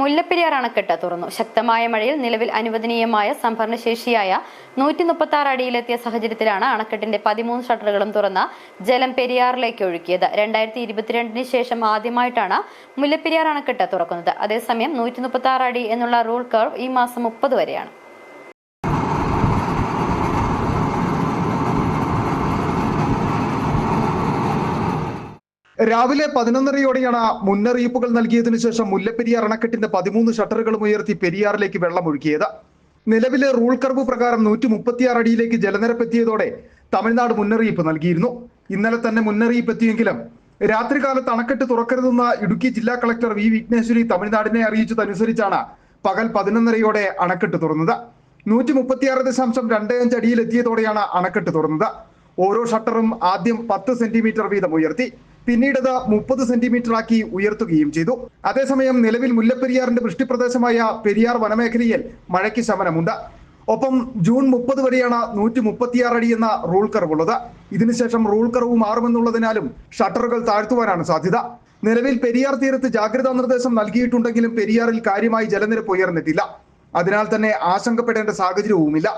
മുല്ലപ്പെരിയാർ അണക്കെട്ട് തുറന്നു. ശക്തമായ മഴയിൽ നിലവിൽ അനുവദനീയമായ സംഭരണശേഷിയായ 136 അടിയിലെത്തിയ സാഹചര്യത്തിലാണ് അണക്കെട്ടിന്റെ 13 ഷട്ടറുകളും തുറന്ന് ജലം പെരിയാറിലേക്ക് ഒഴുക്കിയത്. 2022 ശേഷം ആദ്യമായിട്ടാണ് മുല്ലപ്പെരിയാർ അണക്കെട്ട് തുറക്കുന്നത്. അതേസമയം 136 അടി എന്നുള്ള റൂൾ കർവ് ഈ മാസം 30 വരെയാണ്. രാവിലെ 11:30യോടെയാണ് മുന്നറിയിപ്പുകൾ നൽകിയതിനു ശേഷം മുല്ലപ്പെരിയാർ അണക്കെട്ടിന്റെ 13 ഷട്ടറുകളും ഉയർത്തി പെരിയാറിലേക്ക് വെള്ളമൊഴുക്കിയത്. നിലവിലെ റൂൾ കർവ് പ്രകാരം 136 അടിയിലേക്ക് ജലനിരപ്പ് എത്തിയതോടെ തമിഴ്നാട് മുന്നറിയിപ്പ് നൽകിയിരുന്നു. ഇന്നലെ തന്നെ മുന്നറിയിപ്പ് എത്തിയെങ്കിലും രാത്രികാലത്ത് അണക്കെട്ട് തുറക്കരുതെന്ന ഇടുക്കി ജില്ലാ കളക്ടർ വി വിഘ്നേശ്വരി തമിഴ്നാടിനെ അറിയിച്ചതനുസരിച്ചാണ് പകൽ 11:30യോടെ അണക്കെട്ട് തുറന്നത്. 136.25 അടിയിൽ എത്തിയതോടെയാണ് അണക്കെട്ട് തുറന്നത്. ഓരോ ഷട്ടറും ആദ്യം 10 സെന്റിമീറ്റർ വീതം ഉയർത്തി, പിന്നീട് 30 സെന്റിമീറ്റർ ആക്കി ഉയർത്തുകയും ചെയ്തു. അതേസമയം നിലവിൽ മുല്ലപ്പെരിയാറിന്റെ വൃഷ്ടിപ്രദേശമായ പെരിയാർ വനമേഖലയിൽ മഴയ്ക്ക് ശമനമുണ്ട്. ഒപ്പം ജൂൺ 30 വരെയാണ് 136 അടി എന്ന റൂൾ കർവ് ഉള്ളത്. ഇതിനുശേഷം റൂൾ കർവ് മാറുമെന്നുള്ളതിനാലും ഷട്ടറുകൾ താഴ്ത്തുവാനാണ് സാധ്യത. നിലവിൽ പെരിയാർ തീരത്ത് ജാഗ്രതാ നിർദ്ദേശം നൽകിയിട്ടുണ്ടെങ്കിലും പെരിയാറിൽ കാര്യമായി ജലനിരപ്പ് ഉയർന്നിട്ടില്ല. അതിനാൽ തന്നെ ആശങ്കപ്പെടേണ്ട സാഹചര്യവുമില്ല.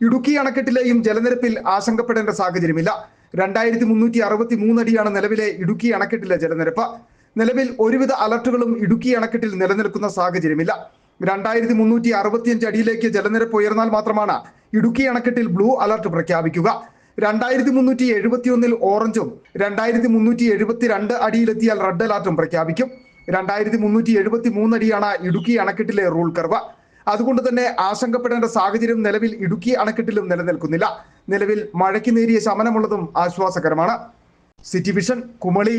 ഇടുക്കി അണക്കെട്ടിലെയും ജലനിരപ്പിൽ ആശങ്കപ്പെടേണ്ട സാഹചര്യമില്ല. 2363 അടിയാണ് നിലവിലെ ഇടുക്കി അണക്കെട്ടിലെ ജലനിരപ്പ്. നിലവിൽ ഒരുവിധ അലർട്ടുകളും ഇടുക്കി അണക്കെട്ടിൽ നിലനിൽക്കുന്ന സാഹചര്യമില്ല. 2365 അടിയിലേക്ക് ജലനിരപ്പ് ഉയർന്നാൽ മാത്രമാണ് ഇടുക്കി അണക്കെട്ടിൽ ബ്ലൂ അലർട്ട് പ്രഖ്യാപിക്കുക. 2371 ഓറഞ്ചും 2372 അടിയിലെത്തിയാൽ റെഡ് അലർട്ടും പ്രഖ്യാപിക്കും. 2373 അടിയാണ് ഇടുക്കി അണക്കെട്ടിലെ റൂൾ കർവ്. അതുകൊണ്ട് തന്നെ ആശങ്കപ്പെടേണ്ട സാഹചര്യം നിലവിൽ ഇടുക്കി അണക്കെട്ടിലും നിലനിൽക്കുന്നില്ല. നിലവിൽ മഴയ്ക്ക് നേരിയ ശമനമുള്ളതും ആശ്വാസകരമാണ്. City vision, Kumily.